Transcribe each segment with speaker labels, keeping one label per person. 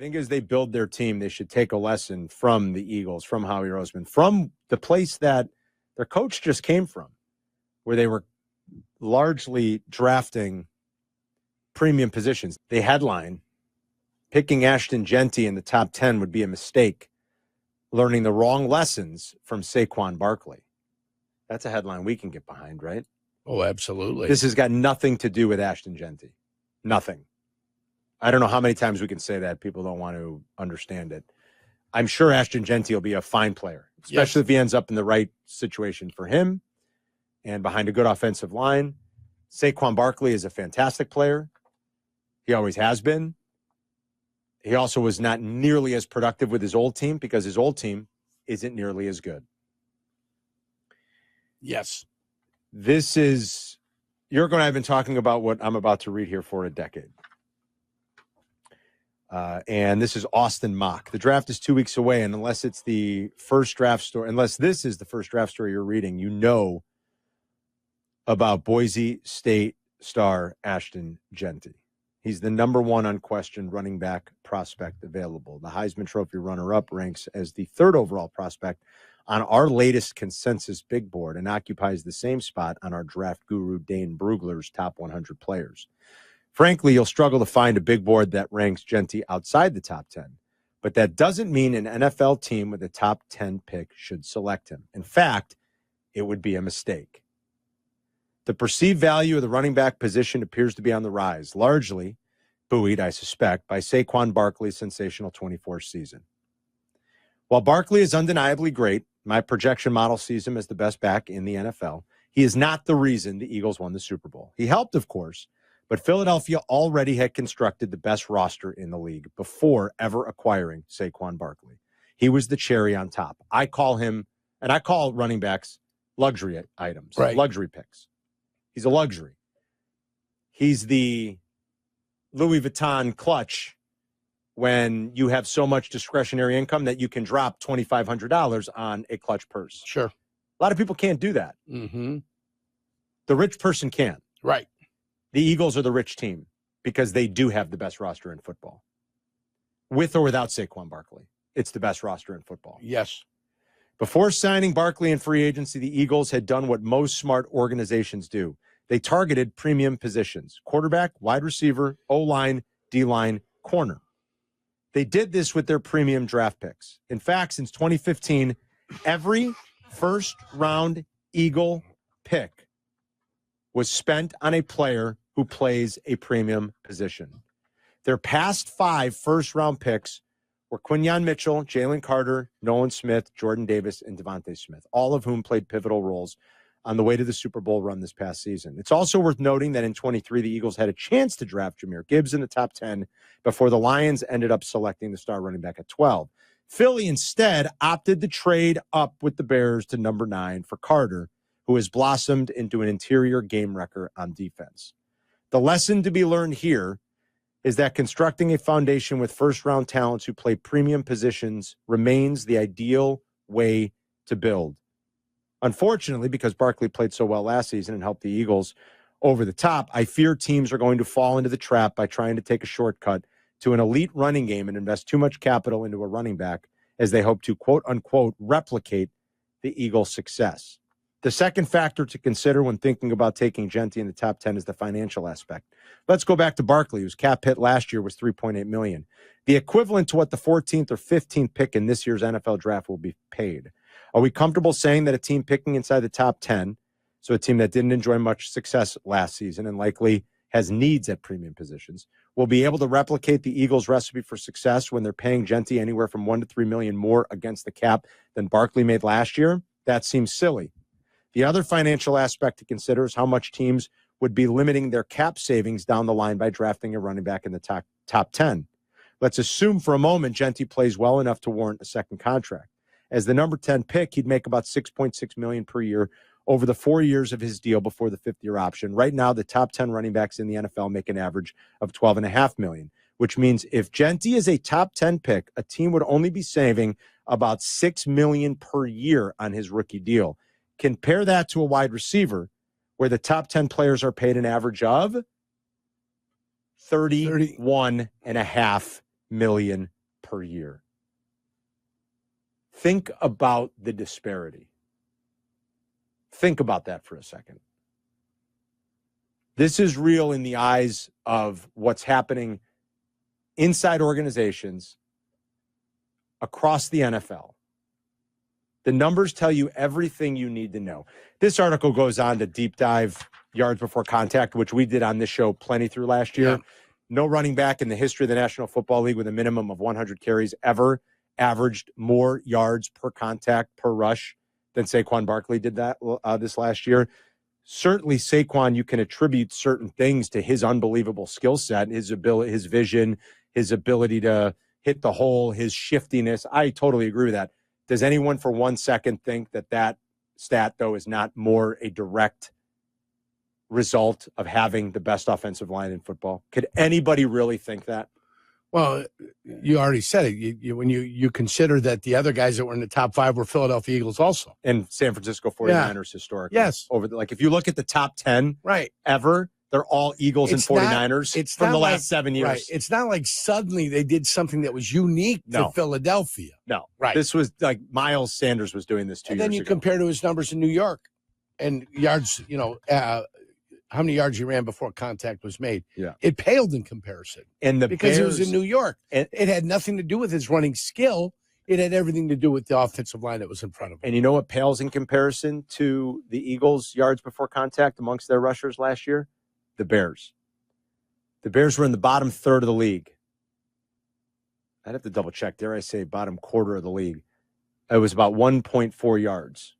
Speaker 1: think as they build their team, they should take a lesson from the Eagles, from Howie Roseman, from the place that their coach just came from, where they were largely drafting premium positions. They headline, picking Ashton Jeanty in the top 10 would be a mistake. Learning the wrong lessons from Saquon Barkley. That's a headline we can get behind, right?
Speaker 2: Oh, absolutely.
Speaker 1: This has got nothing to do with Ashton Jeanty. Nothing. I don't know how many times we can say that. People don't want to understand it. I'm sure Ashton Jeanty will be a fine player, especially if he ends up in the right situation for him and behind a good offensive line. Saquon Barkley is a fantastic player. He always has been. He also was not nearly as productive with his old team because his old team isn't nearly as good.
Speaker 2: Yes.
Speaker 1: This is, Jurko and I have been talking about what I'm about to read here for a decade. And this is Austin Mock. The draft is 2 weeks away, and unless it's the first draft story, unless this is the first draft story you're reading, you know about Boise State star Ashton Jeanty. He's the number one unquestioned running back prospect available. The Heisman Trophy runner-up ranks as the third overall prospect on our latest consensus big board and occupies the same spot on our draft guru Dane Brugler's top 100 players. Frankly, you'll struggle to find a big board that ranks Jeanty outside the top 10, but that doesn't mean an NFL team with a top 10 pick should select him. In fact, it would be a mistake. The perceived value of the running back position appears to be on the rise, largely buoyed, I suspect, by Saquon Barkley's sensational 24 season. While Barkley is undeniably great, my projection model sees him as the best back in the NFL. He is not the reason the Eagles won the Super Bowl. He helped, of course, but Philadelphia already had constructed the best roster in the league before ever acquiring Saquon Barkley. He was the cherry on top. I call him, and I call running backs luxury items,
Speaker 2: right.
Speaker 1: Luxury picks. He's a luxury. He's the Louis Vuitton clutch when you have so much discretionary income that you can drop $2,500 on a clutch purse.
Speaker 2: Sure.
Speaker 1: A lot of people can't do that.
Speaker 2: Mm-hmm.
Speaker 1: The rich person can.
Speaker 2: Right.
Speaker 1: The Eagles are the rich team because they do have the best roster in football. With or without Saquon Barkley, it's the best roster in football.
Speaker 2: Yes.
Speaker 1: Before signing Barkley in free agency, the Eagles had done what most smart organizations do. They targeted premium positions: quarterback, wide receiver, O-line, D-line, corner. They did this with their premium draft picks. In fact, since 2015, every first-round Eagle pick was spent on a player who plays a premium position. Their past 5 first-round picks were Quinyon Mitchell, Jalen Carter, Nolan Smith, Jordan Davis, and Devontae Smith, all of whom played pivotal roles on the way to the Super Bowl run this past season. It's also worth noting that in 23, the Eagles had a chance to draft Jahmyr Gibbs in the top 10 before the Lions ended up selecting the star running back at 12. Philly instead opted to trade up with the Bears to number 9 for Carter, who has blossomed into an interior game wrecker on defense. The lesson to be learned here is that constructing a foundation with first-round talents who play premium positions remains the ideal way to build. Unfortunately, because Barkley played so well last season and helped the Eagles over the top, I fear teams are going to fall into the trap by trying to take a shortcut to an elite running game and invest too much capital into a running back as they hope to, quote-unquote, replicate the Eagles' success. The second factor to consider when thinking about taking Jeanty in the top 10 is the financial aspect. Let's go back to Barkley, whose cap hit last year was $3.8 million, the equivalent to what the 14th or 15th pick in this year's NFL draft will be paid. Are we comfortable saying that a team picking inside the top 10, so a team that didn't enjoy much success last season and likely has needs at premium positions, will be able to replicate the Eagles' recipe for success when they're paying Jeanty anywhere from $1 to $3 million more against the cap than Barkley made last year? That seems silly. The other financial aspect to consider is how much teams would be limiting their cap savings down the line by drafting a running back in the top 10. Let's assume for a moment Jeanty plays well enough to warrant a second contract. As the number 10 pick, he'd make about $6.6 million per year over the 4 years of his deal before the fifth-year option. Right now, the top 10 running backs in the NFL make an average of $12.5 million, which means if Jeanty is a top 10 pick, a team would only be saving about $6 million per year on his rookie deal. Compare that to a wide receiver where the top 10 players are paid an average of $31.5 million per year. Think about the disparity. Think about that for a second. This is real in the eyes of what's happening inside organizations across the NFL. The numbers tell you everything you need to know. This article goes on to deep dive yards before contact, which we did on this show plenty through last year. Yeah. No running back in the history of the National Football League with a minimum of 100 carries ever averaged more yards per contact per rush than Saquon Barkley did that this last year. Certainly, Saquon, you can attribute certain things to his unbelievable skill set, his ability, his vision, his ability to hit the hole, his shiftiness. I totally agree with that. Does anyone for 1 second think that stat, though, is not more a direct result of having the best offensive line in football? Could anybody really think that?
Speaker 2: Well, you already said it. When you consider that the other guys that were in the top 5 were Philadelphia Eagles also.
Speaker 1: And San Francisco 49ers historically.
Speaker 2: Yes.
Speaker 1: If you look at the top 10 ever, they're all Eagles and 49ers from the last 7 years.
Speaker 2: Right. It's not like suddenly they did something that was unique to Philadelphia.
Speaker 1: No.
Speaker 2: Right.
Speaker 1: This was like Miles Sanders was doing this 2 years ago.
Speaker 2: And then you compare to his numbers in New York and yards, how many yards he ran before contact was made.
Speaker 1: Yeah.
Speaker 2: It paled in comparison. Because it was in New York. And it had nothing to do with his running skill. It had everything to do with the offensive line that was in front of him.
Speaker 1: And you know what pales in comparison to the Eagles' yards before contact amongst their rushers last year? The Bears. The Bears were in the bottom third of the league. I'd have to double check. Dare I say bottom quarter of the league. It was about 1.4 yards.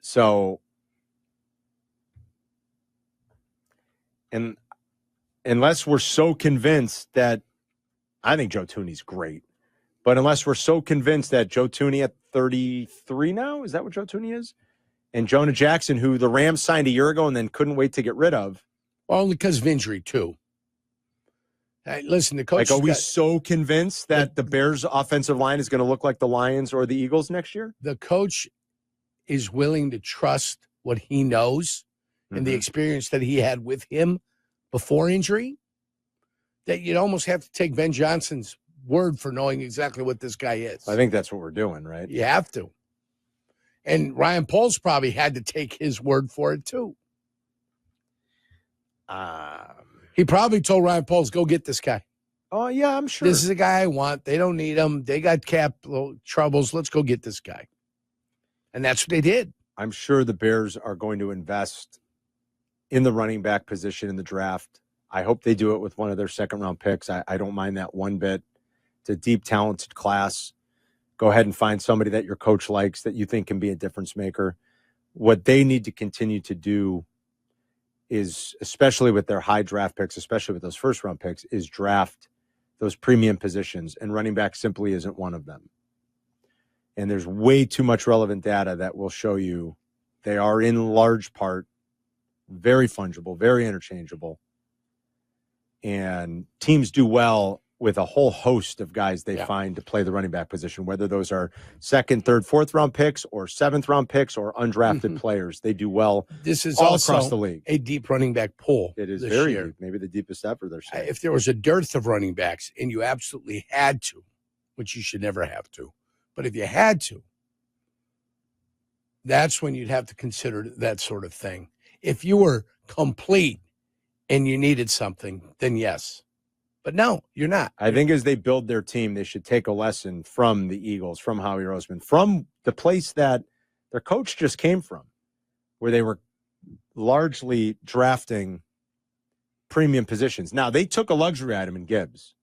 Speaker 1: So, and unless we're so convinced that, I think Joe Thuney's great, but unless we're so convinced that Joe Thuney at 33 now, is that what Joe Thuney is? And Jonah Jackson, who the Rams signed a year ago and then couldn't wait to get rid of.
Speaker 2: Well, only because of injury, too. Hey, listen, the coach.
Speaker 1: Are we so convinced that the Bears' offensive line is going to look like the Lions or the Eagles next year?
Speaker 2: The coach is willing to trust what he knows and the experience that he had with him before injury, that you'd almost have to take Ben Johnson's word for knowing exactly what this guy is.
Speaker 1: I think that's what we're doing, right?
Speaker 2: You have to. And Ryan Poles probably had to take his word for it, too. He probably told Ryan Poles, go get this guy.
Speaker 1: Oh, yeah, I'm sure.
Speaker 2: This is a guy I want. They don't need him. They got cap troubles. Let's go get this guy. And that's what they did.
Speaker 1: I'm sure the Bears are going to invest in the running back position in the draft. I hope they do it with one of their second-round picks. I don't mind that one bit. It's a deep, talented class. Go ahead and find somebody that your coach likes that you think can be a difference maker. What they need to continue to do is, especially with their high draft picks, especially with those first-round picks, is draft those premium positions, and running back simply isn't one of them. And there's way too much relevant data that will show you they are in large part very fungible, very interchangeable. And teams do well with a whole host of guys they find to play the running back position, whether those are second, third, fourth round picks or seventh round picks or undrafted players. They do well.
Speaker 2: This is
Speaker 1: all
Speaker 2: also
Speaker 1: across the league.
Speaker 2: A deep running back pool.
Speaker 1: It is very deep, maybe the deepest ever. They're saying.
Speaker 2: If there was a dearth of running backs and you absolutely had to, which you should never have to, but if you had to, that's when you'd have to consider that sort of thing. If you were complete and you needed something, then yes. But no, you're not.
Speaker 1: I think as they build their team, they should take a lesson from the Eagles, from Howie Roseman, from the place that their coach just came from, where they were largely drafting premium positions. Now, they took a luxury item in Gibbs.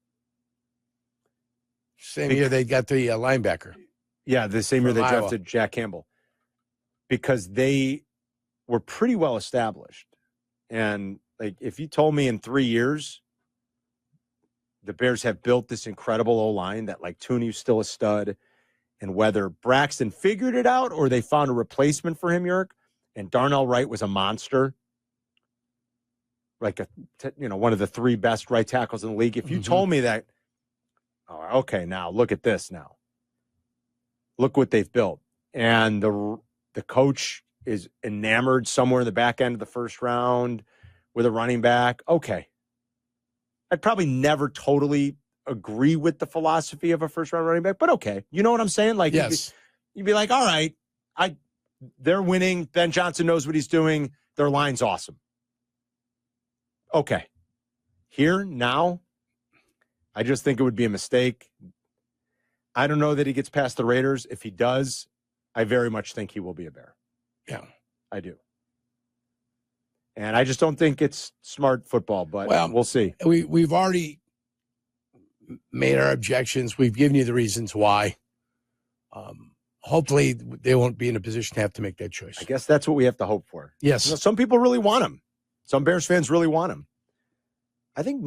Speaker 2: Same year they got the linebacker.
Speaker 1: Yeah, the same year they drafted Jack Campbell. Because they were pretty well established. And like, if you told me in 3 years the Bears have built this incredible O-line that like Thuney's still a stud, and whether Braxton figured it out or they found a replacement for him, Yerk, and Darnell Wright was a monster, like one of the 3 best right tackles in the league. If you told me that, oh, okay, now look at this now. Look what they've built. And the coach is enamored somewhere in the back end of the first round with a running back. Okay. I'd probably never totally agree with the philosophy of a first-round running back, but okay. You know what I'm saying? Like,
Speaker 2: Yes.
Speaker 1: you'd be like, all right, they're winning. Ben Johnson knows what he's doing. Their line's awesome. Okay. Here, now, I just think it would be a mistake. I don't know that he gets past the Raiders. If he does, I very much think he will be a Bear.
Speaker 2: Yeah.
Speaker 1: I do. And I just don't think it's smart football, but we'll see.
Speaker 2: We've already made our objections. We've given you the reasons why. Hopefully, they won't be in a position to have to make that choice.
Speaker 1: I guess that's what we have to hope for.
Speaker 2: Yes.
Speaker 1: You know, some people really want him. Some Bears fans really want him. I think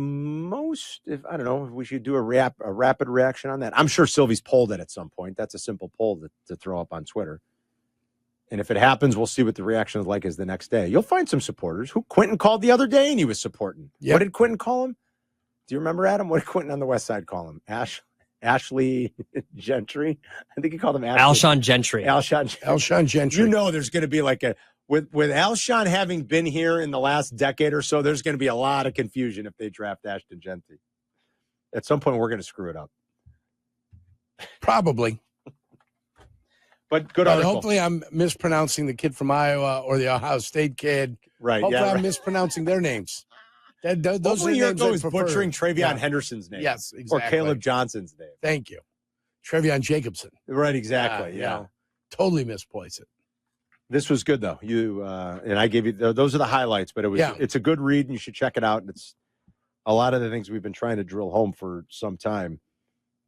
Speaker 1: if we should do a rapid reaction on that. I'm sure Sylvie's polled it at some point. That's a simple poll to throw up on Twitter. And if it happens, we'll see what the reaction is like as the next day. You'll find some supporters who Quentin called the other day and he was supporting. Yep. What did Quentin call him? Do you remember, Adam? What did Quentin on the West Side call him? Ashley Gentry? I think he called him
Speaker 3: Alshon Gentry.
Speaker 2: Alshon Gentry.
Speaker 1: You know there's going to be like with Alshon having been here in the last decade or so, there's going to be a lot of confusion if they draft Ashton Jeanty. At some point, we're going to screw it up.
Speaker 2: Probably.
Speaker 1: But good article.
Speaker 2: Hopefully I'm mispronouncing the kid from Iowa or the Ohio State kid.
Speaker 1: Right.
Speaker 2: Hopefully
Speaker 1: I'm
Speaker 2: mispronouncing their names. Those
Speaker 1: hopefully
Speaker 2: are names
Speaker 1: Jurko is butchering Travion Henderson's name.
Speaker 2: Yes, exactly.
Speaker 1: Or Caleb Johnson's name.
Speaker 2: Thank you. Travion Jacobson.
Speaker 1: Right, exactly.
Speaker 2: You know, totally misplaced it.
Speaker 1: This was good, though. You and I gave you those are the highlights, but it's a good read, and you should check it out. And it's a lot of the things we've been trying to drill home for some time.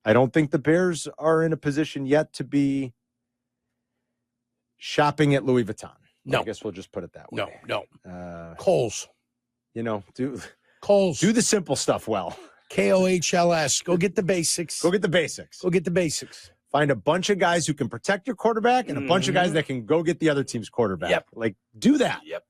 Speaker 1: I don't think the Bears are in a position yet to be shopping at Louis Vuitton.
Speaker 2: No.
Speaker 1: I guess we'll just put it that way.
Speaker 2: No. Kohl's.
Speaker 1: Do
Speaker 2: the
Speaker 1: simple stuff well.
Speaker 2: KOHLS. Go get the basics.
Speaker 1: Go get the basics. Find a bunch of guys who can protect your quarterback and a bunch of guys that can go get the other team's quarterback.
Speaker 2: Yep.
Speaker 1: Like, do that.
Speaker 2: Yep.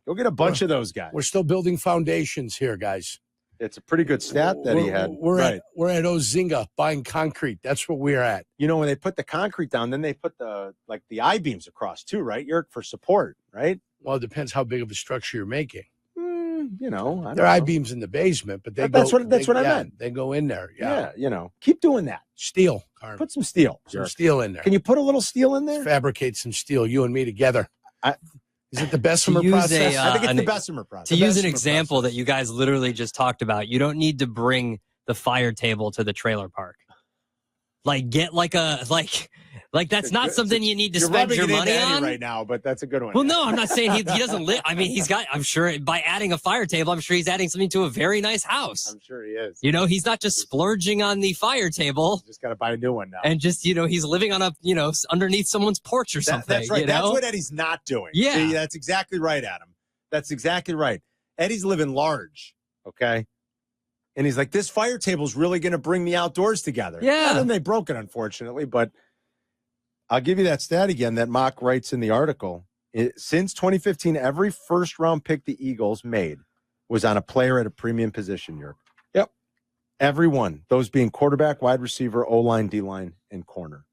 Speaker 1: Go get a bunch of those guys.
Speaker 2: We're still building foundations here, guys.
Speaker 1: It's a pretty good stat that he had.
Speaker 2: We're at Ozinga buying concrete. That's what we're at.
Speaker 1: You know, when they put the concrete down, then they put the I-beams across too, right? For support, right?
Speaker 2: Well, it depends how big of a structure you're making.
Speaker 1: There
Speaker 2: are I-beams in the basement, but
Speaker 1: that's what I meant.
Speaker 2: They go in there.
Speaker 1: Yeah, keep doing that.
Speaker 2: Steel, Carmen.
Speaker 1: Put some steel.
Speaker 2: Some steel in there.
Speaker 1: Can you put a little steel in there?
Speaker 2: Let's fabricate some steel, you and me together. Is it the Bessemer process?
Speaker 1: I think it's the Bessemer process.
Speaker 3: To use an example that you guys literally just talked about, you don't need to bring the fire table to the trailer park. Like, get that's not something you need to spend your money on
Speaker 1: right now, but that's a good one.
Speaker 3: Well, no, I'm not saying he doesn't live. I mean, I'm sure by adding a fire table, I'm sure he's adding something to a very nice house.
Speaker 1: I'm sure he is.
Speaker 3: You know, he's not just splurging on the fire table.
Speaker 1: Just got to buy a new one now.
Speaker 3: And just, he's living on underneath someone's porch or something.
Speaker 1: That's right. That's what Eddie's not doing.
Speaker 3: Yeah.
Speaker 1: See, that's exactly right, Adam. That's exactly right. Eddie's living large, okay? And he's like, this fire table's really going to bring the outdoors together.
Speaker 3: Yeah.
Speaker 1: And then they broke it, unfortunately, but I'll give you that stat again that Mock writes in the article. Since 2015, every first-round pick the Eagles made was on a player at a premium position, Europe. Yep. Every one. Those being quarterback, wide receiver, O-line, D-line, and corner.